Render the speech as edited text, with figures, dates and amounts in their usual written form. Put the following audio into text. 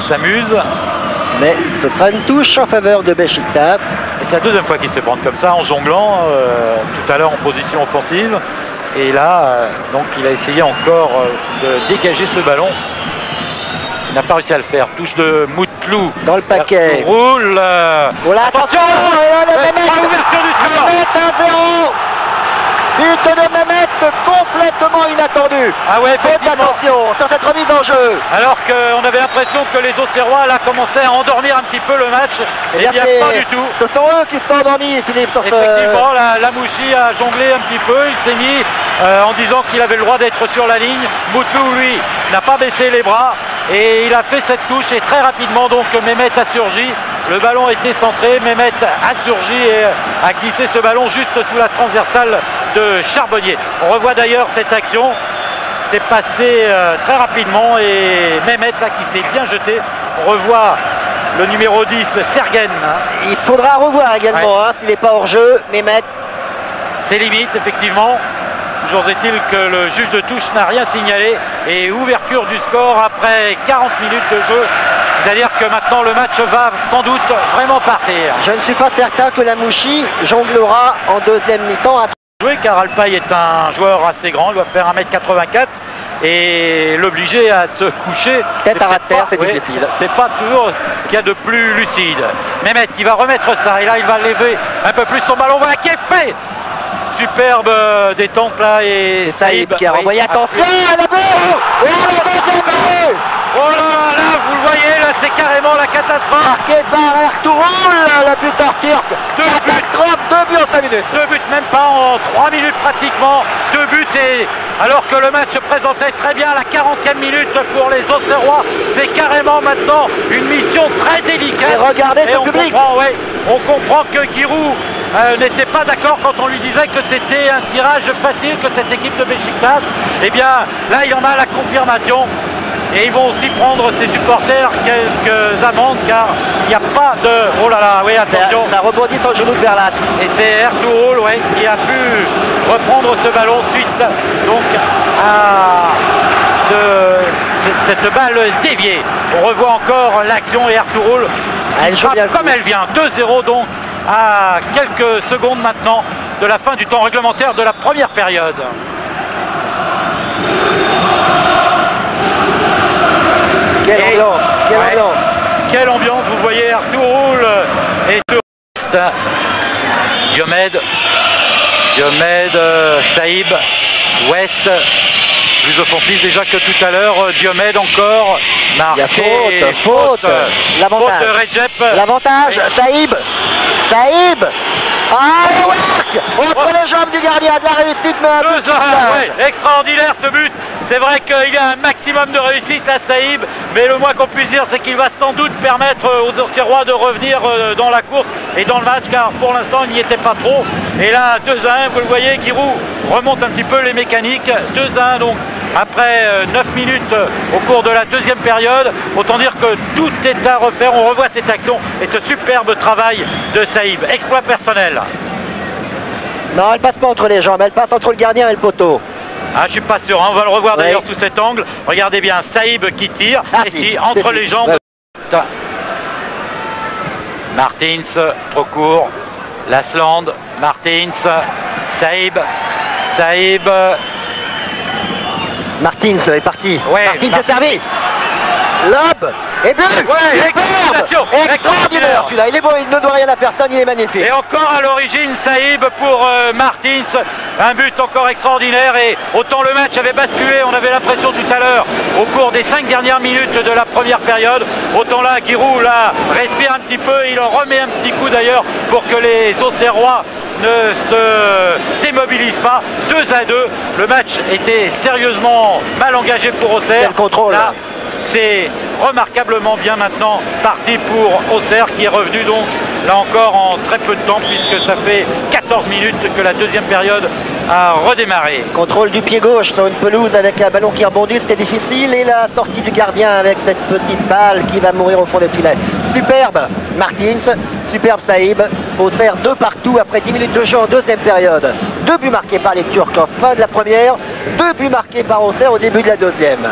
s'amuse. Mais ce sera une touche en faveur de Beşiktaş. Et c'est la deuxième fois qu'il se prend comme ça en jonglant, tout à l'heure en position offensive. Et là, donc il a essayé encore de dégager ce ballon. Il n'a pas réussi à le faire. Touche de Moutlou. Dans le paquet. Roule. Oh là, attention, ouverture du score. 1-0. But de Mehmet complètement inattendu. Ah ouais, faites attention sur cette remise en jeu. Alors qu'on avait l'impression que les Auxerrois là commençaient à endormir un petit peu le match. Et bien pas du tout. Ce sont eux qui se sont endormis, Philippe, sur Effectivement, la Mouchi a jonglé un petit peu. Il s'est mis en disant qu'il avait le droit d'être sur la ligne. Moutlou, lui, n'a pas baissé les bras. Et il a fait cette touche et très rapidement donc Mehmet a surgi. Le ballon était centré, Mehmet a surgi et a glissé ce ballon juste sous la transversale de Charbonnier. On revoit d'ailleurs cette action. C'est passé très rapidement et Mehmet là qui s'est bien jeté. On revoit le numéro 10, Sergen. Il faudra revoir également s'il n'est pas hors jeu, Mehmet. C'est limite effectivement. Toujours est-il que le juge de touche n'a rien signalé et ouverture du score après 40 minutes de jeu. C'est-à-dire que maintenant le match va sans doute vraiment partir. Je ne suis pas certain que la Mouchi jonglera en deuxième mi-temps. Car Alpaï est un joueur assez grand, il doit faire 1m84 et l'obliger à se coucher tête à terre, c'est difficile. C'est pas toujours ce qu'il y a de plus lucide. Mehmet qui va remettre ça et là il va lever un peu plus son ballon. Voilà qui est fait. Superbe détente là et Saïb qui a renvoyé. Attention à la balle. Oh, le deuxième but. Oh là, vous le voyez, là c'est carrément la catastrophe. Marqué par Ertuğrul, le buteur turc. Catastrophe, 2 buts en 5 minutes. 2 buts, même pas en 3 minutes pratiquement. 2 buts et alors que le match se présentait très bien à la 40e minute pour les Auxerrois. C'est carrément maintenant une mission très délicate. Et regardez ce public. On comprend que Giroud n'était pas d'accord quand on lui disait que c'était un tirage facile que cette équipe de Beşiktaş. Eh bien là il en a la confirmation. Et ils vont aussi prendre ses supporters quelques amendes car il n'y a pas de... Oh là là, oui, attention. Ça rebondit sur le genou de Berlat. Et c'est Ertuğrul qui a pu reprendre ce ballon suite donc à cette balle déviée. On revoit encore l'action et Ertuğrul comme elle vient. 2-0 donc à quelques secondes maintenant de la fin du temps réglementaire de la première période. Quelle ambiance, vous voyez Ertuğrul et West, Diomed, Saïb, West, plus offensif déjà que tout à l'heure, Diomed encore, marqué, il y a faute, l'avantage, l'avantage, Saïb, entre les jambes du gardien, de la réussite, mais extraordinaire ce but. C'est vrai qu'il y a un maximum de réussite à Saïb, mais le moins qu'on puisse dire, c'est qu'il va sans doute permettre aux Auxerrois de revenir dans la course et dans le match, car pour l'instant, il n'y était pas trop. Et là, 2-1, vous le voyez, Giroud remonte un petit peu les mécaniques. 2-1, donc, après 9 minutes au cours de la deuxième période. Autant dire que tout est à refaire. On revoit cette action et ce superbe travail de Saïb. Exploit personnel. Non, elle passe pas entre les jambes, elle passe entre le gardien et le poteau. Ah, je suis pas sûr, on va le revoir d'ailleurs sous cet angle. Regardez bien, Saïb qui tire, ici, entre les jambes. Martins, trop court. Lasland, Martins, Saïb. Martins est parti. Martins est servi. Lob et but. Extraordinaire celui-là, il est beau, il ne doit rien à personne, il est magnifique. Et encore à l'origine Saïb pour Martins, un but encore extraordinaire et autant le match avait basculé, on avait l'impression tout à l'heure au cours des 5 dernières minutes de la première période, autant là Giroud là respire un petit peu, il en remet un petit coup d'ailleurs pour que les Auxerrois ne se démobilisent pas. 2-2, le match était sérieusement mal engagé pour Auxerre. Quel contrôle là. C'est remarquablement bien maintenant parti pour Auxerre qui est revenu donc là encore en très peu de temps puisque ça fait 14 minutes que la deuxième période a redémarré. Contrôle du pied gauche sur une pelouse avec un ballon qui rebondit, c'était difficile et la sortie du gardien avec cette petite balle qui va mourir au fond des filets. Superbe Martins, superbe Saïb. Auxerre 2 partout après 10 minutes de jeu en deuxième période. 2 buts marqués par les Turcs en fin de la première, 2 buts marqués par Auxerre au début de la deuxième.